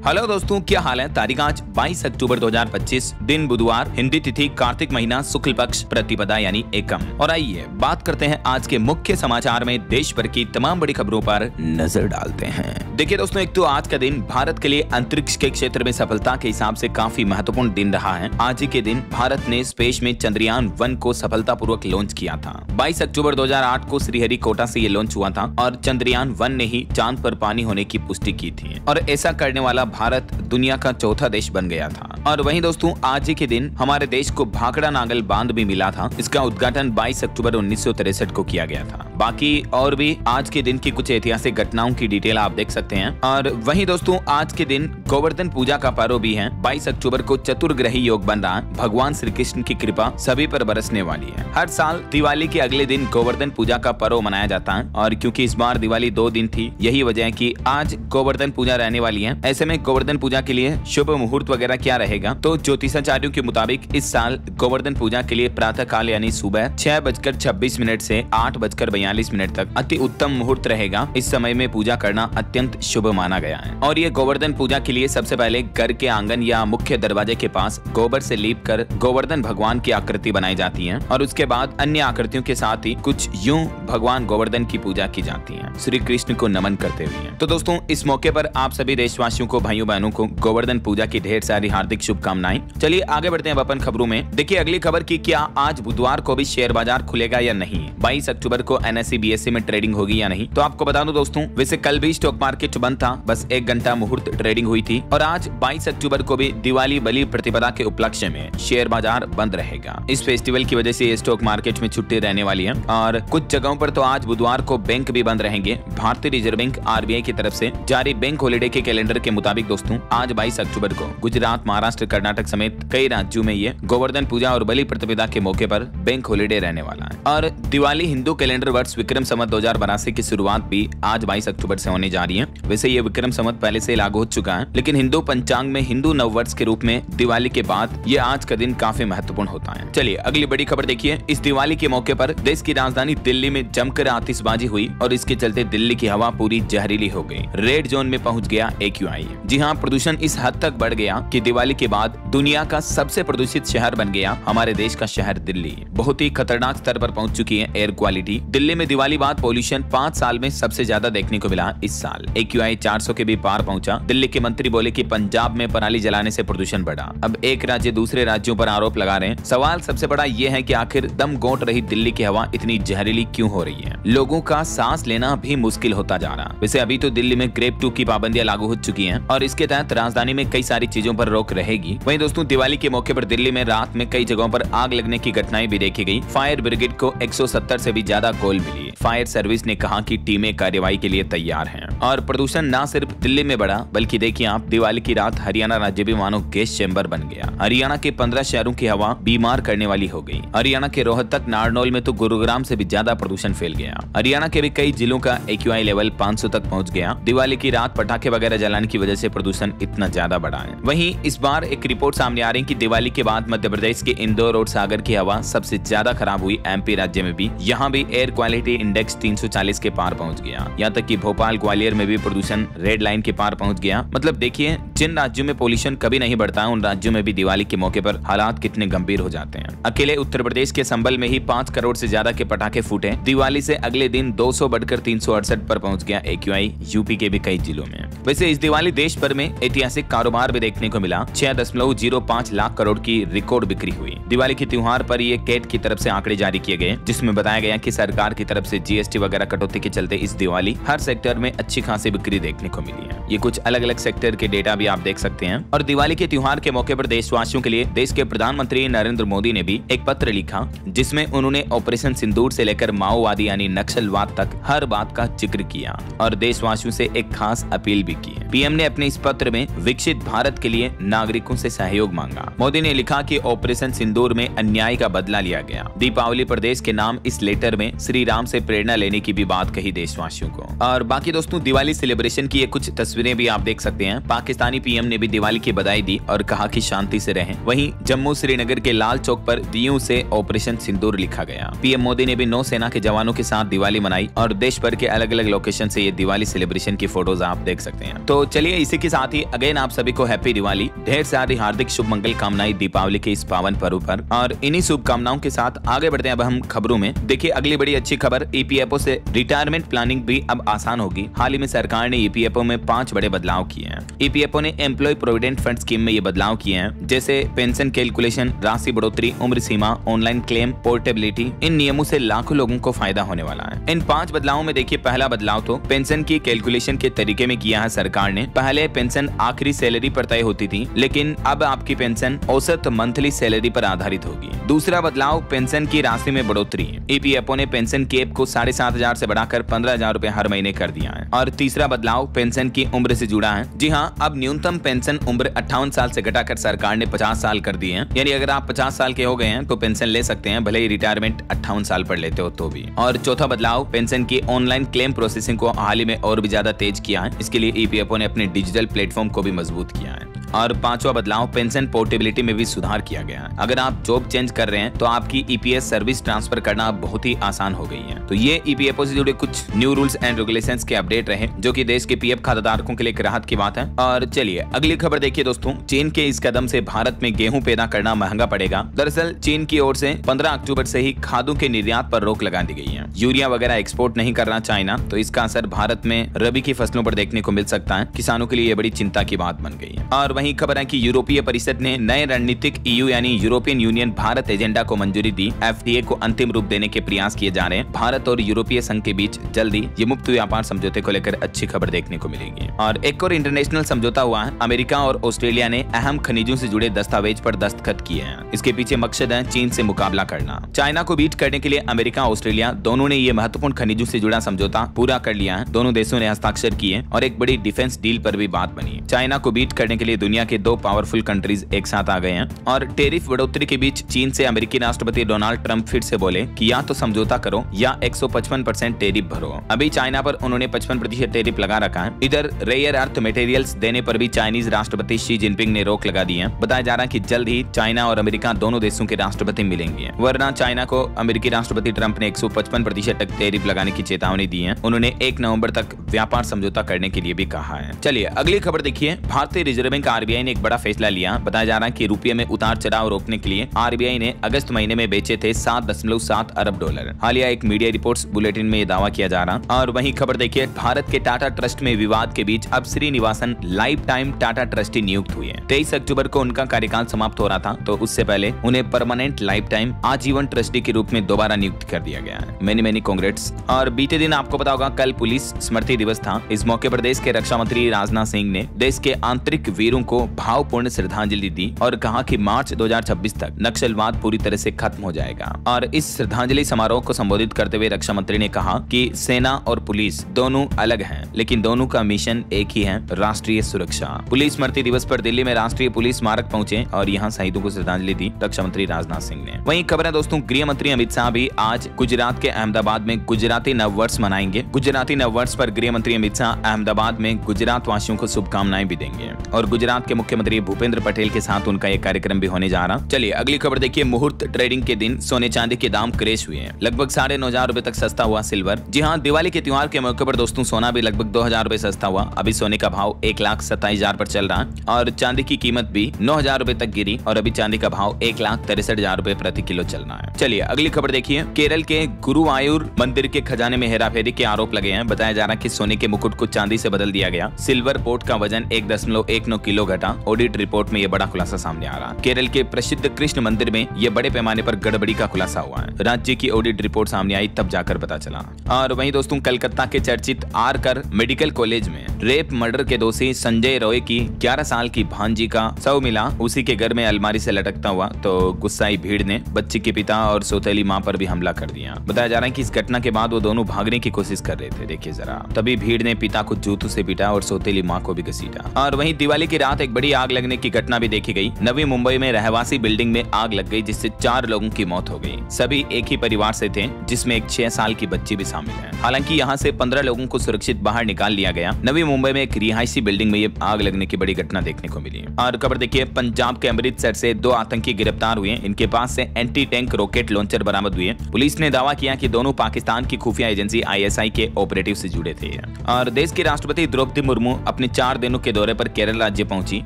Hello दोस्तों, क्या हाल है। तारीख आज 22 अक्टूबर 2025, दिन बुधवार, हिंदी तिथि कार्तिक महीना शुक्ल पक्ष प्रतिपदा यानी एकम। और आइए बात करते हैं आज के मुख्य समाचार में देश भर की तमाम बड़ी खबरों पर नजर डालते हैं। देखिए दोस्तों, एक तो आज का दिन भारत के लिए अंतरिक्ष के क्षेत्र में सफलता के हिसाब से काफी महत्वपूर्ण दिन रहा है। आज ही के दिन भारत ने स्पेस में चंद्रयान 1 को सफलतापूर्वक लॉन्च किया था। 22 अक्टूबर 2008 को श्रीहरिकोटा से ये लॉन्च हुआ था और चंद्रयान 1 ने ही चांद पर पानी होने की पुष्टि की थी और ऐसा करने वाला भारत दुनिया का चौथा देश बन गया था। और वहीं दोस्तों, आज ही के दिन हमारे देश को भाखड़ा नागल बांध भी मिला था। इसका उद्घाटन 22 अक्टूबर 1963 को किया गया था। बाकी और भी आज के दिन की कुछ ऐतिहासिक घटनाओं की डिटेल आप देख सकते हैं। और वहीं दोस्तों, आज के दिन गोवर्धन पूजा का पर्व भी है। 22 अक्टूबर को चतुर्ग्रही योग बन रहा है। भगवान श्री कृष्ण की कृपा सभी पर बरसने वाली है। हर साल दिवाली के अगले दिन गोवर्धन पूजा का पर्व मनाया जाता है और क्योंकि इस बार दिवाली 2 दिन थी, यही वजह है कि आज गोवर्धन पूजा रहने वाली है। ऐसे में गोवर्धन पूजा के लिए शुभ मुहूर्त वगैरह क्या रहेगा, तो ज्योतिषाचार्यों के मुताबिक इस साल गोवर्धन पूजा के लिए प्रातः काल यानी सुबह 6:26 से 8:42 तक अति उत्तम मुहूर्त रहेगा। इस समय में पूजा करना अत्यंत शुभ माना गया है। और ये गोवर्धन पूजा के लिए सबसे पहले घर के आंगन या मुख्य दरवाजे के पास गोबर से लीप कर गोवर्धन भगवान की आकृति बनाई जाती है और उसके बाद अन्य आकृतियों के साथ ही कुछ यूं भगवान गोवर्धन की पूजा की जाती है, श्री कृष्ण को नमन करते हुए। तो दोस्तों, इस मौके पर आप सभी देशवासियों को, भाइयों बहनों को गोवर्धन पूजा की ढेर सारी हार्दिक शुभकामनाएं। चलिए आगे बढ़ते हैं अपन खबरों में। देखिए अगली खबर की, क्या आज बुधवार को भी शेयर बाजार खुलेगा या नहीं। 22 अक्टूबर को NSE BSE में ट्रेडिंग होगी या नहीं, तो आपको बता दूं दोस्तों, वैसे कल भी स्टॉक मार्केट बंद था, बस 1 घंटा मुहूर्त ट्रेडिंग हुई थी। और आज 22 अक्टूबर को भी दिवाली बलि प्रतिपदा के उपलक्ष्य में शेयर बाजार बंद रहेगा। इस फेस्टिवल की वजह से स्टॉक मार्केट में छुट्टी रहने वाली है और कुछ जगहों पर तो आज बुधवार को बैंक भी बंद रहेंगे। भारतीय रिजर्व बैंक RBI की तरफ से जारी बैंक हॉलिडे के कैलेंडर के मुताबिक दोस्तों, आज 22 अक्टूबर को गुजरात, महाराष्ट्र, कर्नाटक समेत कई राज्यों में ये गोवर्धन पूजा और बलि प्रतिपदा के मौके पर बैंक हॉलिडे रहने वाला है। और दिवाली हिंदू कैलेंडर वर्ष विक्रम संवत 2082 की शुरुआत भी आज 22 अक्टूबर से होने जा रही है। वैसे ये विक्रम संवत पहले से लागू हो चुका है, लेकिन हिंदू पंचांग में हिंदू नववर्ष के रूप में दिवाली के बाद ये आज का दिन काफी महत्वपूर्ण होता है। चलिए अगली बड़ी खबर देखिए। इस दिवाली के मौके पर देश की राजधानी दिल्ली में जमकर आतिशबाजी हुई और इसके चलते दिल्ली की हवा पूरी जहरीली हो गई। रेड जोन में पहुंच गया AQI। जी हाँ, प्रदूषण इस हद तक बढ़ गया कि दिवाली के बाद दुनिया का सबसे प्रदूषित शहर बन गया हमारे देश का शहर दिल्ली। बहुत ही खतरनाक स्तर पर पहुंच चुकी है एयर क्वालिटी। दिल्ली में दिवाली बाद पॉल्यूशन 5 साल में सबसे ज्यादा देखने को मिला इस साल। AQI 400 के भी पार पहुंचा। दिल्ली के मंत्री बोले कि पंजाब में पराली जलाने से प्रदूषण बढ़ा। अब एक राज्य दूसरे राज्यों पर आरोप लगा रहे हैं। सवाल सबसे बड़ा ये है कि आखिर दम घोंट रही दिल्ली की हवा इतनी जहरीली क्यों हो रही है। लोगों का सांस लेना भी मुश्किल होता जा रहा। वैसे अभी तो दिल्ली में ग्रेप 2 की पाबंदियां लागू हो चुकी हैं और इसके तहत राजधानी में कई सारी चीजों पर रोक रहेगी। वहीं दोस्तों, दिवाली के मौके पर दिल्ली में रात में कई जगहों पर आग लगने की घटनाएं भी देखी गई। फायर ब्रिगेड को 170 से भी ज्यादा कॉल मिली। फायर सर्विस ने कहा कि टीमें कार्रवाई के लिए तैयार हैं। और प्रदूषण न सिर्फ दिल्ली में बढ़ा, बल्कि देखिए आप, दिवाली की रात हरियाणा राज्य भी मानो गैस चैम्बर बन गया। हरियाणा के 15 शहरों की हवा बीमार करने वाली हो गई। हरियाणा के रोहतक, नारनौल में तो गुरुग्राम से भी ज्यादा प्रदूषण फैल गया। हरियाणा के भी कई जिलों का AQI लेवल 500 तक पहुंच गया। दिवाली की रात पटाखे वगैरह जलाने की वजह से प्रदूषण इतना ज्यादा बढ़ा है। वहीं इस बार एक रिपोर्ट सामने आ रही है कि दिवाली के बाद मध्य प्रदेश के इंदौर और सागर की हवा सबसे ज्यादा खराब हुई। MP राज्य में भी, यहाँ भी एयर क्वालिटी इंडेक्स 340 के पार पहुंच गया। यहाँ तक कि भोपाल, ग्वालियर में भी प्रदूषण रेड लाइन के पार पहुंच गया। मतलब देखिए, जिन राज्यों में पोल्यूशन कभी नहीं बढ़ता है, उन राज्यों में भी दिवाली के मौके पर हालात कितने गंभीर हो जाते हैं। अकेले उत्तर प्रदेश के संभल में ही 5 करोड़ से ज्यादा के पटाखे फूटे। दिवाली से अगले दिन 200 बढ़कर 368 पर पहुंच गया AQI यूपी के भी कई जिलों में। वैसे इस दिवाली देश भर में ऐतिहासिक कारोबार भी देखने को मिला। 6.05 लाख करोड़ की रिकॉर्ड बिक्री हुई। दिवाली के त्योहार पर ये कैट की तरफ से आंकड़े जारी किए गए, जिसमें बताया गया कि सरकार की तरफ से GST वगैरह कटौती के चलते इस दिवाली हर सेक्टर में अच्छी खासी बिक्री देखने को मिली है। ये कुछ अलग अलग सेक्टर के डेटा भी आप देख सकते हैं। और दिवाली के त्योहार के मौके पर देशवासियों के लिए देश के प्रधानमंत्री नरेंद्र मोदी ने भी एक पत्र लिखा, जिसमें उन्होंने ऑपरेशन सिंदूर से लेकर माओवादी यानी नक्सलवाद तक हर बात का जिक्र किया और देशवासियों से एक खास अपील भी की है। PM ने अपने इस पत्र में विकसित भारत के लिए नागरिक नागरिकों से सहयोग मांगा। मोदी ने लिखा कि ऑपरेशन सिंदूर में अन्याय का बदला लिया गया। दीपावली प्रदेश के नाम इस लेटर में श्री राम से प्रेरणा लेने की भी बात कही देशवासियों को। और बाकी दोस्तों दिवाली सेलिब्रेशन की ये कुछ तस्वीरें भी आप देख सकते हैं। पाकिस्तानी पीएम ने भी दिवाली की बधाई दी और कहा कि शांति से रहें। वहीं जम्मू श्रीनगर के लाल चौक पर दीयों से ऑपरेशन सिंदूर लिखा गया। पीएम मोदी ने भी नौसेना के जवानों के साथ दिवाली मनाई और देश भर के अलग अलग लोकेशन से ये दिवाली सेलिब्रेशन की फोटोज आप देख सकते हैं। तो चलिए इसी के साथ ही अगेन आप सभी को हैप्पी दिवाली, ढेर सारी हार्दिक शुभ मंगल कामनाएं दीपावली के इस पावन पर्व पर। और इन्हीं शुभकामनाओं के साथ आगे बढ़ते हैं अब हम खबरों में। देखिए अगली बड़ी अच्छी खबर, ईपीएफओ से रिटायरमेंट प्लानिंग भी अब आसान होगी। हाल ही में सरकार ने ईपीएफओ में 5 बड़े बदलाव किए हैं। ईपीएफओ ने एम्प्लॉय प्रोविडेंट फंड स्कीम में ये बदलाव किए हैं, जैसे पेंशन कैलकुलेशन, राशि बढ़ोतरी, उम्र सीमा, ऑनलाइन क्लेम, पोर्टेबिलिटी। इन नियमों से लाखों लोगों को फायदा होने वाला है। इन 5 बदलावों में देखिए पहला बदलाव तो पेंशन की कैलकुलेशन के तरीके में किया है सरकार ने। पहले पेंशन आखिरी सैलरी पर तय होती थी, लेकिन अब आपकी पेंशन औसत मंथली सैलरी पर आधारित होगी। दूसरा बदलाव पेंशन की राशि में बढ़ोतरी। ईपीएफओ ने पेंशन कैप को 7,500 से बढ़ाकर 15,000 रुपए हर महीने कर दिया है। और तीसरा बदलाव पेंशन की उम्र से जुड़ा है। जी हाँ, अब न्यूनतम पेंशन उम्र 58 साल से घटाकर सरकार ने 50 साल कर दी है। यानी अगर आप 50 साल के हो गए हैं तो पेंशन ले सकते हैं, भले ही रिटायरमेंट 58 साल पर लेते हो तो भी। और चौथा बदलाव पेंशन की ऑनलाइन क्लेम प्रोसेसिंग को हाल ही में और भी ज्यादा तेज किया है। इसके लिए ईपीएफओ ने अपने डिजिटल प्लेटफॉर्म को भी मजबूत किया है। और पांचवा बदलाव पेंशन पोर्टेबिलिटी में भी सुधार किया गया है। अगर आप जॉब चेंज कर रहे हैं तो आपकी ईपीएस सर्विस ट्रांसफर करना बहुत ही आसान हो गई है। तो ये ईपीएफओ से जुड़े कुछ न्यू रूल्स एंड रेगुलेशंस के अपडेट रहे, जो कि देश के पीएफ खाताधारकों के लिए एक राहत की बात है। और चलिए अगली खबर देखिए दोस्तों, चीन के इस कदम से भारत में गेहूं पैदा करना महंगा पड़ेगा। दरअसल चीन की ओर से 15 अक्टूबर से ही खादों के निर्यात पर रोक लगा दी गई है। यूरिया वगैरह एक्सपोर्ट नहीं कर रहा चाइना, तो इसका असर भारत में रबी की फसलों पर देखने को मिल सकता है। किसानों के लिए ये बड़ी चिंता की बात बन गई है। और वहीं खबर है कि यूरोपीय परिषद ने नए रणनीतिक ईयू यानी यूरोपियन यूनियन भारत एजेंडा को मंजूरी दी। एफटीए को अंतिम रूप देने के प्रयास किए जा रहे हैं। भारत और यूरोपीय संघ के बीच जल्दी ये मुक्त व्यापार समझौते को लेकर अच्छी खबर देखने को मिलेगी। और एक और इंटरनेशनल समझौता हुआ है। अमेरिका और ऑस्ट्रेलिया ने अहम खनिजों से जुड़े दस्तावेज पर दस्तखत किए हैं। इसके पीछे मकसद है चीन से मुकाबला करना। चाइना को बीट करने के लिए अमेरिका ऑस्ट्रेलिया दोनों ने ये महत्वपूर्ण खनिजों से जुड़ा समझौता पूरा कर लिया है। दोनों देशों ने हस्ताक्षर किए और एक बड़ी डिफेंस डील पर भी बात बनी। चाइना को बीट करने के लिए दुनिया के 2 पावरफुल कंट्रीज एक साथ आ गए हैं। और टेरिफ बढ़ोतरी के बीच चीन से अमेरिकी राष्ट्रपति डोनाल्ड ट्रंप फिर से बोले कि या तो समझौता करो या 155% टेरिफ भरो। अभी चाइना पर उन्होंने 55% टेरिफ लगा रखा है। इधर रेयर अर्थ मटेरियल्स देने पर भी चाइनीज राष्ट्रपति शी जिनपिंग ने रोक लगा दी है। बताया जा रहा है कि जल्द ही चाइना और अमेरिका दोनों देशों के राष्ट्रपति मिलेंगे, वरना चाइना को अमेरिकी राष्ट्रपति ट्रंप ने 155% तक टेरिफ लगाने की चेतावनी दी है। उन्होंने 1 नवंबर तक व्यापार समझौता करने के लिए भी कहा है। चलिए अगली खबर देखिए, भारतीय रिजर्व बैंक आरबीआई ने एक बड़ा फैसला लिया। बताया जा रहा है कि रुपये में उतार चढ़ाव रोकने के लिए आरबीआई ने अगस्त महीने में बेचे थे $7.7 अरब। हालिया एक मीडिया रिपोर्ट्स बुलेटिन में ये दावा किया जा रहा। और वहीं खबर देखिए, भारत के टाटा ट्रस्ट में विवाद के बीच अब Srinivasan life time Tata trustee नियुक्त हुए हैं। 23 अक्टूबर को उनका कार्यकाल समाप्त हो रहा था, तो उससे पहले उन्हें परमानेंट लाइफ टाइम आजीवन ट्रस्टी के रूप में दोबारा नियुक्त कर दिया गया है। Many congrats. और बीते दिन आपको पता होगा कल पुलिस स्मृति दिवस था। इस मौके पर देश के रक्षा मंत्री राजनाथ सिंह ने देश के आंतरिक वीरों को भावपूर्ण श्रद्धांजलि दी और कहा कि मार्च 2026 तक नक्सलवाद पूरी तरह से खत्म हो जाएगा। और इस श्रद्धांजलि समारोह को संबोधित करते हुए रक्षा मंत्री ने कहा कि सेना और पुलिस दोनों अलग हैं, लेकिन दोनों का मिशन एक ही है, राष्ट्रीय सुरक्षा। पुलिस स्मृति दिवस पर दिल्ली में राष्ट्रीय पुलिस स्मारक पहुंचे और यहां शहीदों को श्रद्धांजलि दी रक्षा मंत्री राजनाथ सिंह ने। वहीं खबर है दोस्तों, गृह मंत्री अमित शाह भी आज गुजरात के अहमदाबाद में गुजराती नववर्ष मनाएंगे। गुजराती नववर्ष पर गृह मंत्री अमित शाह अहमदाबाद में गुजरात वासियों को शुभकामनाएं भी देंगे और गुजरात के मुख्यमंत्री भूपेंद्र पटेल के साथ उनका एक कार्यक्रम भी होने जा रहा। चलिए अगली खबर देखिए, मुहूर्त ट्रेडिंग के दिन सोने चांदी के दाम क्रैश हुए हैं। लगभग 9,500 रुपए तक सस्ता हुआ सिल्वर। जी हाँ, दिवाली के त्योहार के मौके पर दोस्तों सोना भी लगभग 2,000 रुपए सस्ता हुआ। अभी सोने का भाव 1,27,000 पर चल रहा है और चांदी की कीमत भी 9,000 रुपए तक गिरी और अभी चांदी का भाव 1,63,000 रुपए प्रति किलो चल रहा है। चलिए अगली खबर देखिए, केरल के गुरुवायूर मंदिर के खजाने में हेराफेरी के आरोप लगे हैं। बताया जा रहा है कि सोने के मुकुट को चांदी से बदल दिया गया। सिल्वर पोर्ट का वजन 1.19 किलो घटा। ऑडिट रिपोर्ट में यह बड़ा खुलासा सामने आ रहा है। केरल के प्रसिद्ध कृष्ण मंदिर में यह बड़े पैमाने पर गड़बड़ी का खुलासा हुआ है। राज्य की ऑडिट रिपोर्ट सामने आई तब जाकर पता चला। और वहीं दोस्तों, कलकत्ता के चर्चित आर-कर मेडिकल कॉलेज में रेप मर्डर के दोषी संजय रॉय की 11 साल की भांजी का शव मिला। उसी के घर में अलमारी से लटकता हुआ, तो गुस्साई भीड़ ने बच्ची के पिता और सौतेली मां पर भी हमला कर दिया। बताया जा रहा है कि इस घटना के बाद वो दोनों भागने की कोशिश कर रहे थे। देखिए जरा, तभी भीड़ ने पिता को जूतों से पीटा और सौतेली मां को भी घसीटा। और वहीं दिवाली की रात साथ एक बड़ी आग लगने की घटना भी देखी गई। नवी मुंबई में रहवासी बिल्डिंग में आग लग गई, जिससे 4 लोगों की मौत हो गई। सभी एक ही परिवार से थे, जिसमें एक 6 साल की बच्ची भी शामिल है। हालांकि यहाँ से 15 लोगों को सुरक्षित बाहर निकाल लिया गया। नवी मुंबई में एक रिहायशी बिल्डिंग में ये आग लगने की बड़ी घटना देखने को मिली। और खबर देखिए, पंजाब के अमृतसर से 2 आतंकी गिरफ्तार हुए। इनके पास से एंटी टैंक रॉकेट लॉन्चर बरामद हुए। पुलिस ने दावा किया कि दोनों पाकिस्तान की खुफिया एजेंसी ISI के ऑपरेटिव से जुड़े थे। और देश की राष्ट्रपति द्रौपदी मुर्मू अपने 4 दिनों के दौरे पर केरल राज्य पहुंची।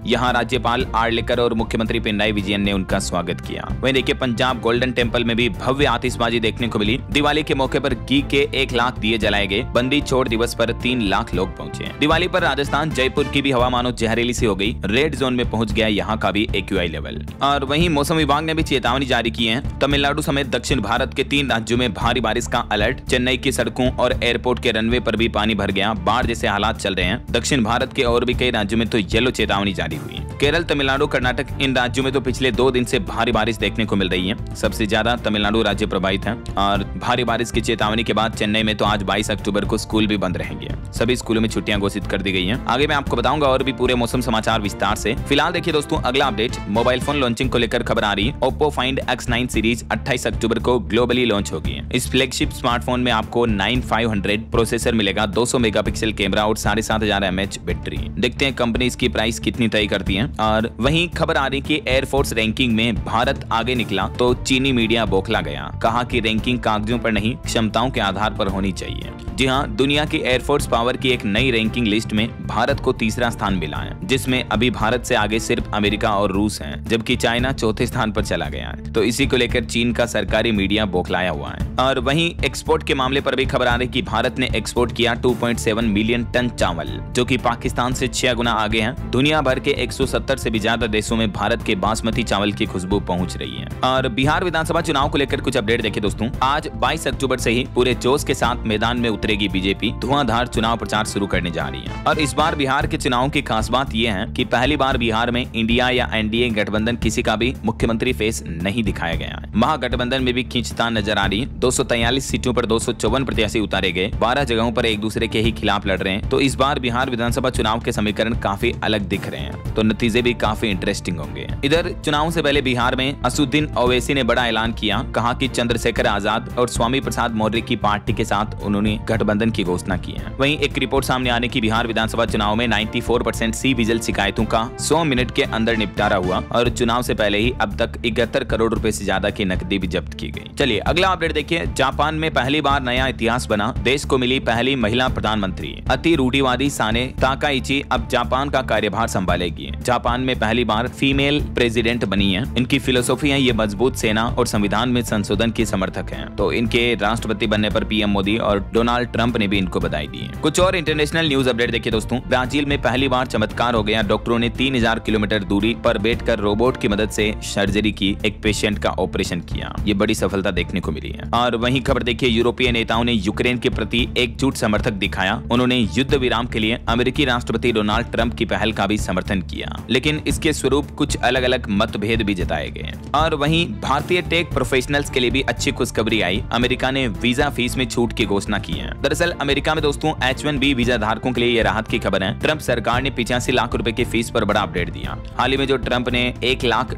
यहाँ राज्यपाल आर्लेकर और मुख्यमंत्री पिनराई विजयन ने उनका स्वागत किया। वहीं देखिए, पंजाब गोल्डन टेम्पल में भी भव्य आतिशबाजी देखने को मिली। दिवाली के मौके पर घी के 1 लाख दिए जलाए गए। बंदी छोड़ दिवस पर 3 लाख लोग पहुंचे। दिवाली पर राजस्थान जयपुर की भी हवा मानो जहरीली सी हो गई। रेड जोन में पहुंच गया यहाँ का भी AQI लेवल। और वहीं मौसम विभाग ने भी चेतावनी जारी की है। तमिलनाडु समेत दक्षिण भारत के 3 राज्यों में भारी बारिश का अलर्ट। चेन्नई की सड़कों और एयरपोर्ट के रनवे पर भी पानी भर गया। बाढ़ जैसे हालात चल रहे हैं। दक्षिण भारत के और भी कई राज्यों में तो येलो चेतावनी जारी हुई। केरल, तमिलनाडु, कर्नाटक, इन राज्यों में तो पिछले 2 दिन से भारी बारिश देखने को मिल रही है। सबसे ज्यादा तमिलनाडु राज्य प्रभावित है। और भारी बारिश की चेतावनी के बाद चेन्नई में तो आज 22 अक्टूबर को स्कूल भी बंद रहेंगे। सभी स्कूलों में छुट्टियां घोषित कर दी गई हैं। आगे मैं आपको बताऊंगा और भी पूरे मौसम समाचार विस्तार से। फिलहाल देखिए दोस्तों, अगला अपडेट मोबाइल फोन लॉन्चिंग को लेकर खबर आ रही है। Oppo Find X9 सीरीज 28 अक्टूबर को ग्लोबली लॉन्च होगी। इस फ्लैगशिप स्मार्टफोन में आपको 9500 प्रोसेसर मिलेगा, 200 मेगापिक्सल कैमरा और 7500 mAh बैटरी। देखते हैं कंपनी इसकी प्राइस कितनी तय करती है। और वहीं खबर आ रही कि एयरफोर्स रैंकिंग में भारत आगे निकला तो चीनी मीडिया बौखला गया। कहा कि रैंकिंग कागजों पर नहीं, क्षमताओं के आधार पर होनी चाहिए। जी हां, दुनिया की एयरफोर्स पावर की एक नई रैंकिंग लिस्ट में भारत को 3रा स्थान मिला है, जिसमें अभी भारत से आगे सिर्फ अमेरिका और रूस हैं, जबकि चाइना 4थे स्थान पर चला गया है। तो इसी को लेकर चीन का सरकारी मीडिया बौखलाया हुआ है। और वहीं एक्सपोर्ट के मामले पर भी खबर आ रही कि भारत ने एक्सपोर्ट किया 2.7 मिलियन टन चावल, जो कि पाकिस्तान से 6 गुना आगे है। दुनिया भर के 170 से भी ज्यादा देशों में भारत के बासमती चावल की खुशबू पहुंच रही है। और बिहार विधानसभा चुनाव को लेकर कुछ अपडेट देखिए दोस्तों। आज 22 अक्टूबर से ही पूरे जोश के साथ मैदान में उतरेगी बीजेपी। धुआंधार चुनाव प्रचार शुरू करने जा रही है। और इस बार बिहार के चुनाव की खास बात यह है कि पहली बार बिहार में इंडिया या NDA गठबंधन किसी का भी मुख्यमंत्री फेस नहीं दिखाया गया है। महागठबंधन में भी खींचतान नजर आ रही है। 243 सीटों पर 254 प्रत्याशी उतारे गए। 12 जगहों पर एक दूसरे के ही खिलाफ लड़ रहे हैं। तो इस बार बिहार विधानसभा चुनाव के समीकरण काफी अलग दिख रहे हैं। तो नतीजे भी काफी इंटरेस्टिंग होंगे। इधर चुनाव से पहले बिहार में असुद्दीन ओवैसी ने बड़ा ऐलान किया। कहा कि चंद्रशेखर आजाद और स्वामी प्रसाद मौर्य की पार्टी के साथ उन्होंने गठबंधन की घोषणा की है। वहीं एक रिपोर्ट सामने आने की बिहार विधानसभा चुनाव में 94% सी विजिल शिकायतों का 100 मिनट के अंदर निपटारा हुआ। और चुनाव से पहले ही अब तक 71 करोड़ रुपए से ज्यादा की नकदी भी जब्त की गई। चलिए अगला अपडेट देखिए। जापान में पहली बार नया इतिहास बना। देश को मिली पहली महिला प्रधानमंत्री। अति रूढ़िवादी साने ताकाइची अब जापान का कार्यभार संभालेगी। जापान में पहली बार फीमेल प्रेसिडेंट बनी है। इनकी फिलोसॉफी है ये मजबूत सेना और संविधान में संशोधन की समर्थक हैं। तो इनके राष्ट्रपति बनने पर PM मोदी और डोनाल्ड ट्रंप ने भी इनको बधाई दी है। कुछ और इंटरनेशनल न्यूज अपडेट देखिए दोस्तों। ब्राजील में पहली बार चमत्कार हो गया। डॉक्टरों ने 3000 किलोमीटर दूरी पर बैठकर रोबोट की मदद से सर्जरी की। एक पेशेंट का ऑपरेशन किया। ये बड़ी सफलता देखने को मिली है। और वहीं खबर देखिए, यूरोपीय नेताओं ने यूक्रेन के प्रति एकजुट समर्थक दिखाया। उन्होंने युद्ध विराम के लिए अमेरिकी राष्ट्रपति डोनाल्ड ट्रंप की पहल का भी समर्थन किया, लेकिन इसके स्वरूप कुछ अलग अलग मतभेद भी जताए गए। और वहीं भारतीय टेक प्रोफेशनल्स के लिए भी अच्छी खुशखबरी आई। अमेरिका ने वीजा फीस में छूट की घोषणा की है। दरअसल अमेरिका में दोस्तों H1B वीजा धारकों के लिए यह राहत की खबर है। ट्रंप सरकार ने 85 लाख रुपए की फीस पर बड़ा अपडेट दिया। हाल ही में जो ट्रंप ने $1 लाख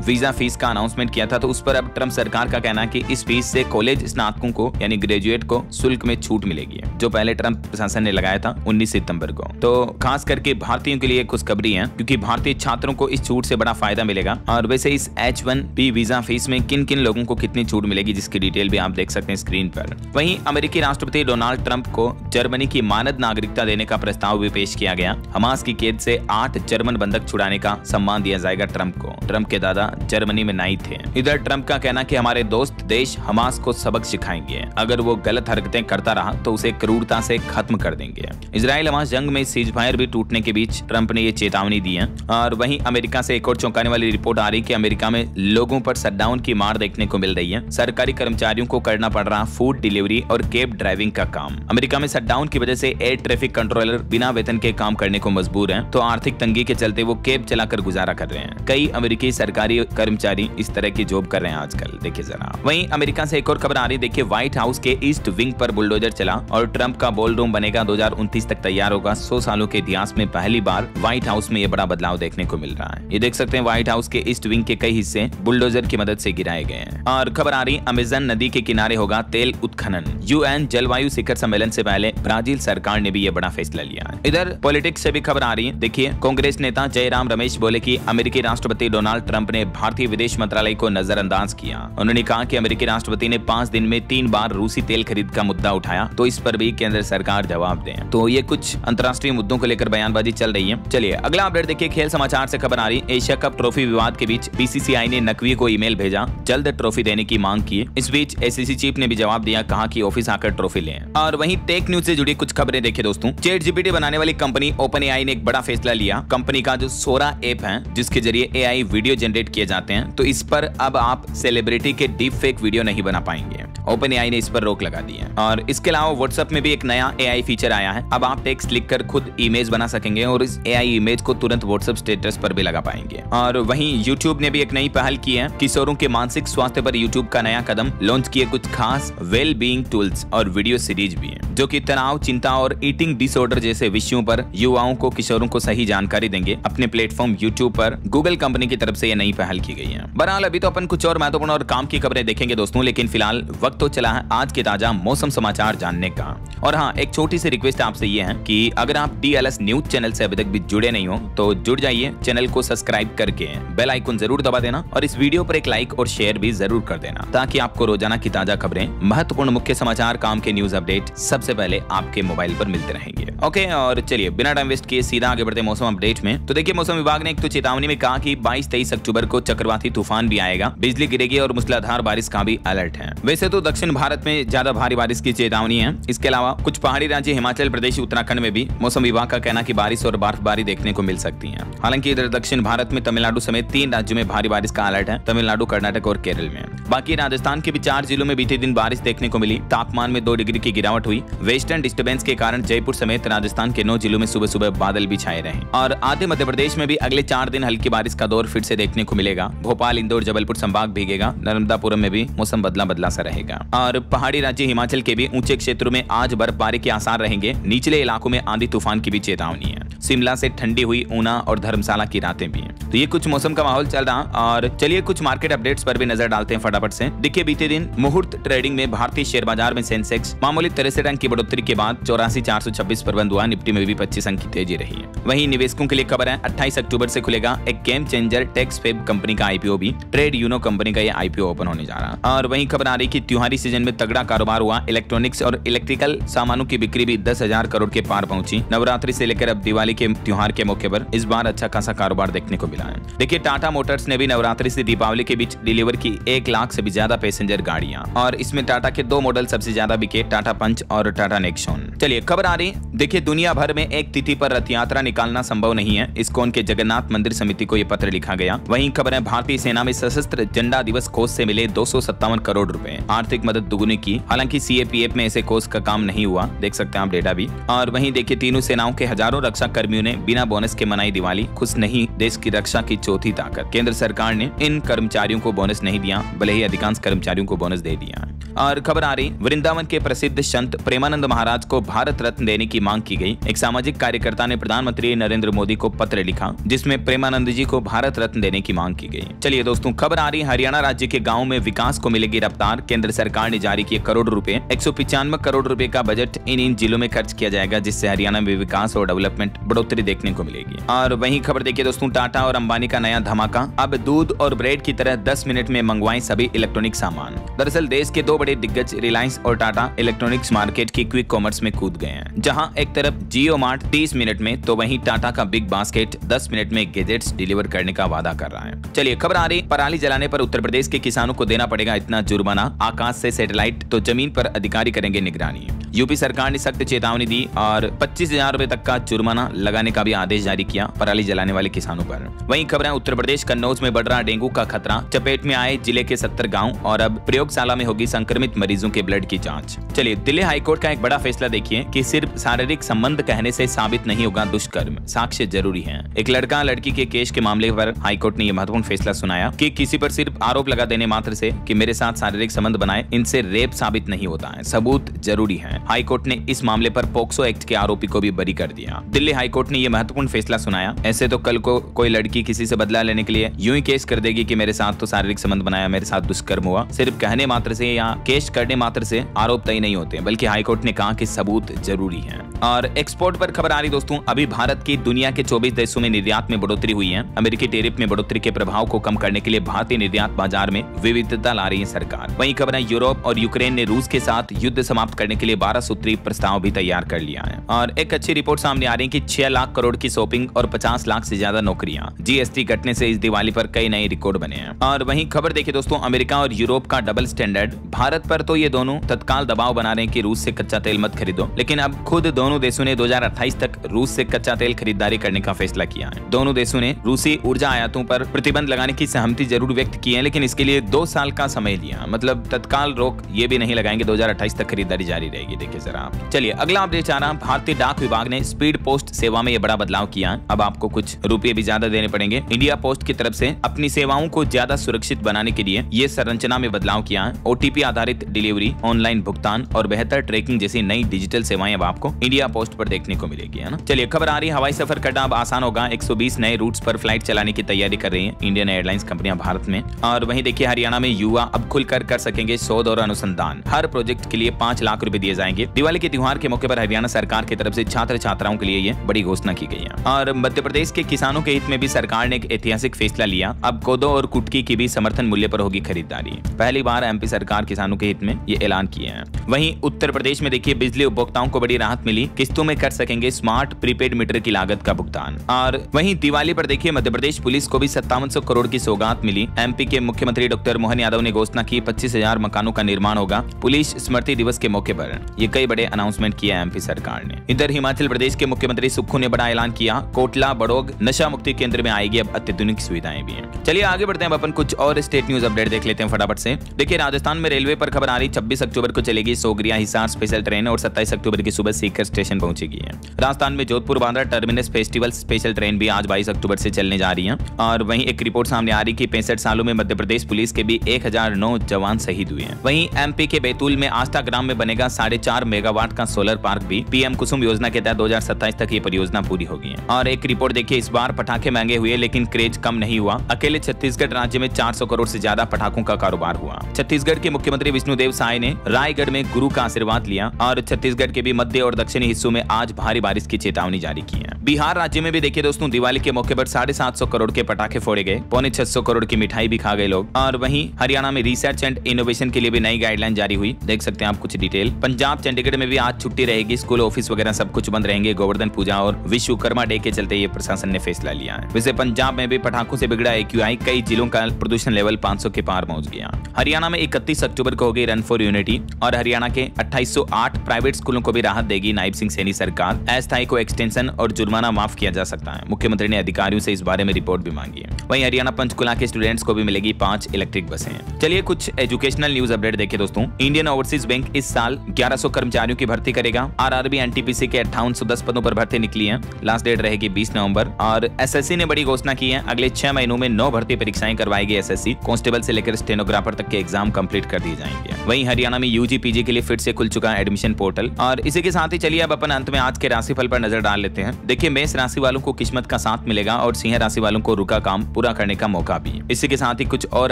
वीजा फीस का अनाउंसमेंट किया था, तो उस पर अब ट्रंप सरकार का कहना है कि इस फीस से कॉलेज स्नातकों को यानी ग्रेजुएट को शुल्क में छूट मिलेगी, जो पहले ट्रंप प्रशासन ने लगाया था 19 सितंबर को। तो खास करके भारतीयों के लिए खुशखबरी है, क्योंकि भारतीय छात्रों को इस छूट से बड़ा फायदा मिलेगा। और वैसे इस H1B वीजा फीस में किन किन लोगों को कितनी छूट मिलेगी, जिसकी डिटेल भी आप देख सकते हैं स्क्रीन पर। वहीं अमेरिकी राष्ट्रपति डोनाल्ड ट्रंप को जर्मनी की मानद नागरिकता देने का प्रस्ताव भी पेश किया गया। हमास की कैद से 8 जर्मन बंधक छुड़ाने का सम्मान दिया जाएगा ट्रंप को। ट्रंप के दादा जर्मनी में नाई थे। इधर ट्रंप का कहना कि हमारे दोस्त देश हमास को सबक सिखाएंगे। अगर वो गलत हरकतें करता रहा तो उसे क्रूरता से खत्म कर देंगे। इजराइल हमास जंग में सीजफायर भी टूटने के बीच ट्रंप ने ये चेतावनी दी है। और वहीं अमेरिका से एक और चौंकाने वाली रिपोर्ट आ रही कि अमेरिका में लोगों पर शटडाउन की मार देखने को मिल रही है। सरकारी कर्मचारियों को करना पड़ रहा फूड डिलीवरी और कैब ड्राइविंग का काम। अमेरिका में शटडाउन की वजह से एयर ट्रैफिक कंट्रोलर बिना वेतन के काम करने को मजबूर हैं। तो आर्थिक तंगी के चलते वो कैब चलाकर गुजारा कर रहे हैं। कई अमेरिकी सरकारी कर्मचारी इस तरह की जॉब कर रहे हैं आजकल। देखिए जरा। वहीं अमेरिका से एक और खबर आ रही, देखिए व्हाइट हाउस के ईस्ट विंग पर बुलडोजर चला और ट्रंप का बॉल रूम बनेगा 2029 तक तैयार होगा। 100 सालों के इतिहास में पहली बार व्हाइट हाउस में यह बड़ा बदलाव देखने को मिल रहा है। ये देख सकते हैं व्हाइट हाउस के ईस्ट विंग के कई हिस्से बुलडोजर की मदद से गिराए गए हैं। और खबर आ रही अमेज़न नदी के किनारे होगा तेल उत्खनन। यूएन जलवायु शिखर सम्मेलन से पहले ब्राजील सरकार ने भी ये बड़ा फैसला लिया है। इधर पॉलिटिक्स से भी खबर आ रही है। देखिए, कांग्रेस नेता जयराम रमेश बोले कि अमेरिकी राष्ट्रपति डोनाल्ड ट्रंप ने भारतीय विदेश मंत्रालय को नजरअंदाज किया। उन्होंने कहा कि अमेरिकी राष्ट्रपति ने 5 दिन में 3 बार रूसी तेल खरीद का मुद्दा उठाया, तो इस पर भी केंद्र सरकार जवाब दे। तो ये कुछ अंतर्राष्ट्रीय मुद्दों को लेकर बयानबाजी चल रही है। चलिए अगला अपडेट देखिए, खेल समाचार से खबर आ रही है। एशिया कप ट्रॉफी विवाद के बीच बीसीसीआई ने नकवी को ईमेल भेजा, जल्द ट्रॉफी देने की मांग की। इस बीच एसीसी चीफ ने भी जवाब दिया, कहा कि ऑफिस आकर ट्रॉफी लें। और वहीं टेक न्यूज से जुड़ी कुछ खबरें देखिए दोस्तों। चैट जीपीटी बनाने वाली कंपनी ओपन एआई ने एक बड़ा फैसला लिया। कंपनी का जो सोरा ऐप है, जिसके जरिए एआई वीडियो जनरेट किए जाते हैं, तो इस पर अब आप सेलिब्रिटी के डीप फेक वीडियो नहीं बना पाएंगे। ओपन एआई ने इस पर रोक लगा दी है। और इसके अलावा व्हाट्सएप में भी एक नया एआई फीचर आया है। अब आप टेक्स्ट लिखकर खुद इमेज बना सकेंगे और इस एआई इमेज को तुरंत व्हाट्सएप स्टेटस पर भी लगा पाएंगे। और वहीं यूट्यूब ने भी एक नई पहल की है। किशोरों के मानसिक स्वास्थ्य पर यूट्यूब का नया कदम लॉन्च किए कुछ खास वेल बीइंग टूल्स और वीडियो सीरीज भी है, जो कि तनाव, चिंता और ईटिंग डिसऑर्डर जैसे विषयों पर युवाओं को, किशोरों को सही जानकारी देंगे। अपने प्लेटफॉर्म यूट्यूब पर गूगल कंपनी की तरफ से यह नई पहल की गई है। बहरहाल अभी तो अपन कुछ और महत्वपूर्ण और काम की खबरें देखेंगे दोस्तों, लेकिन फिलहाल वक्त तो चला है आज के ताजा मौसम समाचार जानने का। और हाँ, एक छोटी सी रिक्वेस्ट आपसे ये है कि अगर आप डीएलएस न्यूज चैनल से अभी तक भी जुड़े नहीं हो तो जुड़ जाइए, चैनल को सब्सक्राइब करके बेल आइकन जरूर दबा देना और इस वीडियो पर एक लाइक और शेयर भी जरूर कर देना, ताकि आपको रोजाना की ताजा खबरें, महत्वपूर्ण मुख्य समाचार, काम के न्यूज अपडेट सबसे पहले आपके मोबाइल पर मिलते रहेंगे। ओके, और चलिए बिना टाइम वेस्ट किए सीधा आगे बढ़ते मौसम अपडेट में। तो देखिए, मौसम विभाग ने एक तो चेतावनी में कहा कि 22-23 अक्टूबर को चक्रवाती तूफान भी आएगा, बिजली गिरेगी और मूसलाधार बारिश का भी अलर्ट है। वैसे तो दक्षिण भारत में ज्यादा भारी बारिश की चेतावनी है। इसके अलावा कुछ पहाड़ी राज्य हिमाचल प्रदेश, उत्तराखंड में भी मौसम विभाग का कहना कि बारिश और बर्फबारी देखने को मिल सकती है। हालांकि इधर दक्षिण भारत में तमिलनाडु समेत 3 राज्यों में भारी बारिश का अलर्ट है, तमिलनाडु, कर्नाटक और केरल में। बाकी राजस्थान के भी 4 जिलों में बीते दिन बारिश देखने को मिली। तापमान में 2 डिग्री की गिरावट हुई। वेस्टर्न डिस्टर्बेंस के कारण जयपुर समेत राजस्थान के 9 जिलों में सुबह सुबह बादल भी छाए रहे। और आधे मध्य प्रदेश में भी अगले 4 दिन हल्की बारिश का दौर फिर से देखने को मिलेगा। भोपाल, इंदौर, जबलपुर संभाग भीगेगा। नर्मदापुरम में भी मौसम बदला बदला सा रहेगा। और पहाड़ी राज्य हिमाचल के भी ऊंचे क्षेत्रों में आज बर्फबारी के आसार रहेंगे। निचले इलाकों में आंधी तूफान की भी चेतावनी है। शिमला से ठंडी हुई ऊना और धर्मशाला की रातें भी हैं। तो ये कुछ मौसम का माहौल चल रहा। और चलिए कुछ मार्केट अपडेट्स पर भी नजर डालते हैं फटाफट से। देखिए, बीते दिन मुहूर्त ट्रेडिंग में भारतीय शेयर बाजार में सेंसेक्स मामूली 63 अंक की बढ़ोतरी के बाद 84,426 पर बंद हुआ। निफ्टी में भी 25 अंक की तेजी रही है। वहीं निवेशकों के लिए खबर है, 28 अक्टूबर से खुलेगा एक गेम चेंजर टेक्सफेब कंपनी का आईपीओ भी। ट्रेड यूनो कंपनी का ये आईपीओ ओपन होने जा रहा। और वहीं खबर आ रही कि त्योहारी सीजन में तगड़ा कारोबार हुआ। इलेक्ट्रॉनिक्स और इलेक्ट्रिकल सामानों की बिक्री भी 10,000 करोड़ के पार पहुंची। नवरात्रि से लेकर अब दिवाली के त्योहार के मौके पर इस बार अच्छा खासा कारोबार देखने को मिला है। देखिए, टाटा मोटर्स ने भी नवरात्रि से दीपावली के बीच डिलीवर की 1 लाख से भी ज्यादा पैसेंजर गाड़ियां। और इसमें टाटा के 2 मॉडल सबसे ज्यादा बिके, टाटा पंच और टाटा नेक्सॉन। चलिए खबर आ रही, देखिए दुनिया भर में एक तिथि पर रथ यात्रा निकालना संभव नहीं है। इस्कॉन के जगन्नाथ मंदिर समिति को यह पत्र लिखा गया। वहीं खबर है, भारतीय सेना में सशस्त्र झंडा दिवस कोष से मिले 257 करोड़ रुपए, आर्थिक मदद दुगुनी की। हालांकि सीएपीएफ में ऐसे कोष का काम नहीं हुआ, देख सकते हैं आप डेटा भी। और वहीं देखिए, तीनों सेनाओं के हजारों रक्षा कर्मियों ने बिना बोनस के मनाई दिवाली। खुश नहीं देश की रक्षा की चौथी ताकत। केंद्र सरकार ने इन कर्मचारियों को बोनस नहीं दिया, भले ही अधिकांश कर्मचारियों को बोनस दे दिया। और खबर आ रही, वृंदावन के प्रसिद्ध संत प्रेमानंद महाराज को भारत रत्न देने की मांग की गई। एक सामाजिक कार्यकर्ता ने प्रधानमंत्री नरेंद्र मोदी को पत्र लिखा, जिसमें प्रेमानंद जी को भारत रत्न देने की मांग की गई। चलिए दोस्तों, खबर आ रही, हरियाणा राज्य के गाँव में विकास को मिलेगी रफ्तार। केंद्र सरकार ने जारी किए करोड़ रुपए। 195 करोड़ रुपए का बजट इन जिलों में खर्च किया जाएगा, जिससे हरियाणा में विकास और डेवलपमेंट बढ़ोतरी देखने को मिलेगी। और वहीं खबर देखिए दोस्तों, टाटा और अंबानी का नया धमाका। अब दूध और ब्रेड की तरह 10 मिनट में मंगवाएं सभी इलेक्ट्रॉनिक सामान। दरअसल देश के 2 बड़े दिग्गज रिलायंस और टाटा इलेक्ट्रॉनिक्स मार्केट की क्विक कॉमर्स में कूद गए हैं। जहां एक तरफ जियो मार्ट 30 मिनट में, तो वहीं टाटा का बिग बास्केट 10 मिनट में गैजेट्स डिलीवर करने का वादा कर रहा है। चलिए खबर आ रही, पराली जलाने पर उत्तर प्रदेश के किसानों को देना पड़ेगा इतना जुर्माना। आकाश से सैटेलाइट तो जमीन पर अधिकारी करेंगे निगरानी। यूपी सरकार ने सख्त चेतावनी दी और 25,000 रुपए तक का जुर्माना लगाने का भी आदेश जारी किया पराली जलाने वाले किसानों पर। वहीं खबर है, उत्तर प्रदेश कन्नौज में बढ़ रहा डेंगू का खतरा। चपेट में आए जिले के 70 गाँव और अब प्रयोगशाला में होगी संक्रमण संक्रमित मरीजों के ब्लड की जांच। चलिए दिल्ली हाईकोर्ट का एक बड़ा फैसला देखिए कि सिर्फ शारीरिक संबंध कहने से साबित नहीं होगा दुष्कर्म, साक्ष्य जरूरी है। एक लड़का लड़की के केस के मामले पर हाईकोर्ट ने यह महत्वपूर्ण फैसला सुनाया कि किसी पर सिर्फ आरोप लगा देने मात्र से कि मेरे साथ शारीरिक संबंध बनाए, इनसे रेप साबित नहीं होता है, सबूत जरूरी है। हाईकोर्ट ने इस मामले पर पोक्सो एक्ट के आरोपी को भी बरी कर दिया। दिल्ली हाईकोर्ट ने यह महत्वपूर्ण फैसला सुनाया। ऐसे तो कल को कोई लड़की किसी से बदला लेने के लिए यूं ही केस कर देगी कि मेरे साथ तो शारीरिक संबंध बनाया, मेरे साथ दुष्कर्म हुआ। सिर्फ कहने मात्र से या केस करने मात्र से आरोप तय नहीं होते, बल्कि हाईकोर्ट ने कहा कि सबूत जरूरी है। और एक्सपोर्ट पर खबर आ रही दोस्तों, अभी भारत की दुनिया के 24 देशों में निर्यात में बढ़ोतरी हुई है। अमेरिकी टैरिफ में बढ़ोतरी के प्रभाव को कम करने के लिए भारतीय निर्यात बाजार में विविधता ला रही है सरकार। वहीं खबर है यूरोप और यूक्रेन ने रूस के साथ युद्ध समाप्त करने के लिए 12 सूत्री प्रस्ताव भी तैयार कर लिया है। और एक अच्छी रिपोर्ट सामने आ रही है कि 6 लाख करोड़ की शॉपिंग और 50 लाख से ज्यादा नौकरियां, जीएसटी घटने से इस दिवाली पर कई नए रिकॉर्ड बने हैं। और वहीं खबर देखिए दोस्तों, अमेरिका और यूरोप का डबल स्टैंडर्ड। भारत पर तो ये दोनों तत्काल दबाव बना रहे हैं कि रूस से कच्चा तेल मत खरीदो, लेकिन अब खुद दोनों देशों ने 2028 तक रूस से कच्चा तेल खरीदारी करने का फैसला किया है। दोनों देशों ने रूसी ऊर्जा आयातों पर प्रतिबंध लगाने की सहमति जरूर व्यक्त की है, लेकिन इसके लिए 2 साल का समय लिया। मतलब तत्काल रोक ये भी नहीं लगाएंगे, 2028 तक खरीदारी जारी रहेगी। देखिए जरा चलिए अगला अपडेट आ रहा। भारतीय डाक विभाग ने स्पीड पोस्ट सेवा में ये बड़ा बदलाव किया है। अब आपको कुछ रुपए भी ज्यादा देने पड़ेंगे। इंडिया पोस्ट की तरफ से अपनी सेवाओं को ज्यादा सुरक्षित बनाने के लिए ये संरचना में बदलाव किया है। ओटीपी आधारित डिलीवरी, ऑनलाइन भुगतान और बेहतर ट्रैकिंग जैसी नई डिजिटल सेवाएं अब आपको इंडिया पोस्ट पर देखने को मिलेगी, है ना। चलिए खबर आ रही है, हवाई सफर करना अब आसान होगा। 120 नए रूट्स पर फ्लाइट चलाने की तैयारी कर रही है इंडियन एयरलाइंस कंपनियां भारत में। और वहीं देखिए हरियाणा में युवा अब खुलकर कर सकेंगे शोध और अनुसंधान। हर प्रोजेक्ट के लिए 5 लाख रुपए दिए जाएंगे। दिवाली के त्योहार के मौके पर हरियाणा सरकार की तरफ से छात्र छात्राओं के लिए ये बड़ी घोषणा की गई है। और मध्य प्रदेश के किसानों के हित में भी सरकार ने एक ऐतिहासिक फैसला लिया। अब कोदो और कुटकी की भी समर्थन मूल्य पर होगी खरीदारी। पहली बार एमपी सरकार किसानों के हित में ये ऐलान किया है। वहीं उत्तर प्रदेश में देखिए बिजली उपभोक्ताओं को बड़ी राहत मिली, किस्तों में कर सकेंगे स्मार्ट प्रीपेड मीटर की लागत का भुगतान। और वहीं दिवाली पर देखिए मध्य प्रदेश पुलिस को भी 5700 करोड़ की सौगात मिली। एमपी के मुख्यमंत्री डॉक्टर मोहन यादव ने घोषणा की 25,000 मकानों का निर्माण होगा पुलिस स्मृति दिवस के मौके पर। ये कई बड़े अनाउंसमेंट किया एमपी सरकार ने। इधर हिमाचल प्रदेश के मुख्यमंत्री सुक्खू ने बड़ा ऐलान किया, कोटला बड़ोग नशा मुक्ति केंद्र में आएगी अब अत्याधुनिक सुविधाएं भी हैं। चलिए आगे बढ़ते हैं, अपन कुछ और स्टेट न्यूज अपडेट देख लेते हैं फटाफट से। देखिए राजस्थान में रेलवे पर खबर आ रही, 26 अक्टूबर को चलेगी सोगरिया हिसार स्पेशल ट्रेन और 27 अक्टूबर की सुबह सीकर स्टेशन पहुंचेगी। राजस्थान में Jodhpur Bandra terminus festival special train भी आज 22 अक्टूबर से चलने जा रही है। और वहीं एक रिपोर्ट सामने आ रही कि 65 सालों में मध्य प्रदेश पुलिस के भी 1009 जवान शहीद हुए हैं। वहीं एमपी के बैतूल में आस्था ग्राम में बनेगा 4.5 मेगावाट का सोलर पार्क भी। पीएम कुसुम योजना के तहत 2027 तक ये परियोजना पूरी होगी। और एक रिपोर्ट देखिए, इस बार पटाखे महंगे हुए लेकिन क्रेज कम नहीं हुआ। अकेले छत्तीसगढ़ राज्य में 400 करोड़ से ज्यादा पटाखों का कारोबार हुआ। छत्तीसगढ़ के मुख्यमंत्री विष्णुदेव साय ने रायगढ़ में गुरु का आशीर्वाद लिया। और छत्तीसगढ़ के भी मध्य और दक्षिणी हिस्सों में आज भारी बारिश की चेतावनी जारी की है। बिहार राज्य में भी देखिए दोस्तों, दिवाली के मौके पर 750 करोड़ के पटाखे फोड़े गए, 650 करोड़ की मिठाई भी खा गए लोग। और वहीं हरियाणा में रिसर्च एंड इनोवेशन के लिए भी नई गाइडलाइन जारी हुई, देख सकते हैं आप कुछ डिटेल। पंजाब चंडीगढ़ में भी आज छुट्टी रहेगी, स्कूल ऑफिस वगैरह सब कुछ बंद रहेंगे। गोवर्धन पूजा और विश्वकर्मा डे के चलते ये प्रशासन ने फैसला लिया है। वैसे पंजाब में भी पटाखों से बिगड़ा AQI, कई जिलों का प्रदूषण लेवल 500 के पार पहुंच गया। हरियाणा में 31 अक्टूबर को होगी रन फॉर यूनिटी। और हरियाणा के 2808 प्राइवेट स्कूलों को भी राहत देगी नायब सिंह सैनी सरकार। अस्थायी को एक्सटेंशन और जुर्माना माफ किया जा सकता है। मुख्यमंत्री ने अधिकारियों से इस बारे में रिपोर्ट भी मांगी है। वहीं हरियाणा पंचकुला के स्टूडेंट्स को भी मिलेगी 5 इलेक्ट्रिक बसें। चलिए कुछ एजुकेशनल न्यूज अपडेट देखिए दोस्तों। इंडियन ओवरसीज बैंक इस साल 1100 कर्मचारियों की भर्ती करेगा। आरआरबी एनटीपीसी के 5810 पदों पर भर्ती निकली है। लास्ट डेट रहेगी 20 नवंबर। और एसएससी ने बड़ी घोषणा की है, अगले 6 महीनों में 9 भर्ती परीक्षाएं करवाएगी एसएससी। कांस्टेबल से लेकर स्टेनोग्राफर तक के एग्जाम कंप्लीट कर दिए जाएंगे। वहीं हरियाणा में यूजी पीजी के लिए फिर से खुल चुका है एडमिशन पोर्टल। और इसी के साथ ही चलिए अब अपन अंत में आज के राशिफल पर नजर डाल लेते हैं। देखिए मेष राशि वालों को किस्मत का साथ मिलेगा और सिंह राशि वालों को रुका काम पूरा करने का मौका भी। इसी के साथ ही कुछ और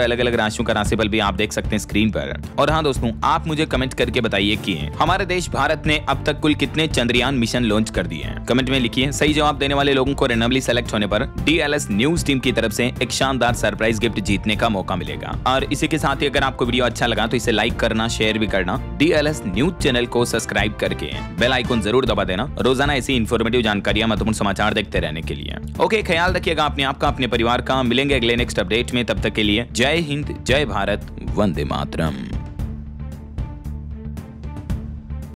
अलग अलग राशियों का राशिफल भी आप देख सकते हैं स्क्रीन पर। और हाँ दोस्तों, आप मुझे कमेंट करके बताइए कि हमारे देश भारत ने अब तक कुल कितने चंद्रयान मिशन लॉन्च कर दिए हैं। कमेंट में लिखिए। सही जवाब देने वाले लोगों को रैंडमली सेलेक्ट होने पर DLS न्यूज टीम की तरफ से एक शानदार सरप्राइज गिफ्ट जीतने का मौका मिलेगा। और इसी के साथ ही अगर आपको वीडियो अच्छा लगा तो इसे लाइक करना, शेयर भी करना। DLS न्यूज चैनल को सब्सक्राइब करके बेल आइकन जरूर दबा देना, रोजाना ऐसी इंफॉर्मेटिव जानकारियां, महत्वपूर्ण समाचार देखते रहने के लिए। ओके, ख्याल रखिएगा अपने आप का, अपने परिवार का। मिलेंगे अगले नेक्स्ट अपडेट में, तब तक के लिए जय हिंद, जय भारत, वंदे मातरम।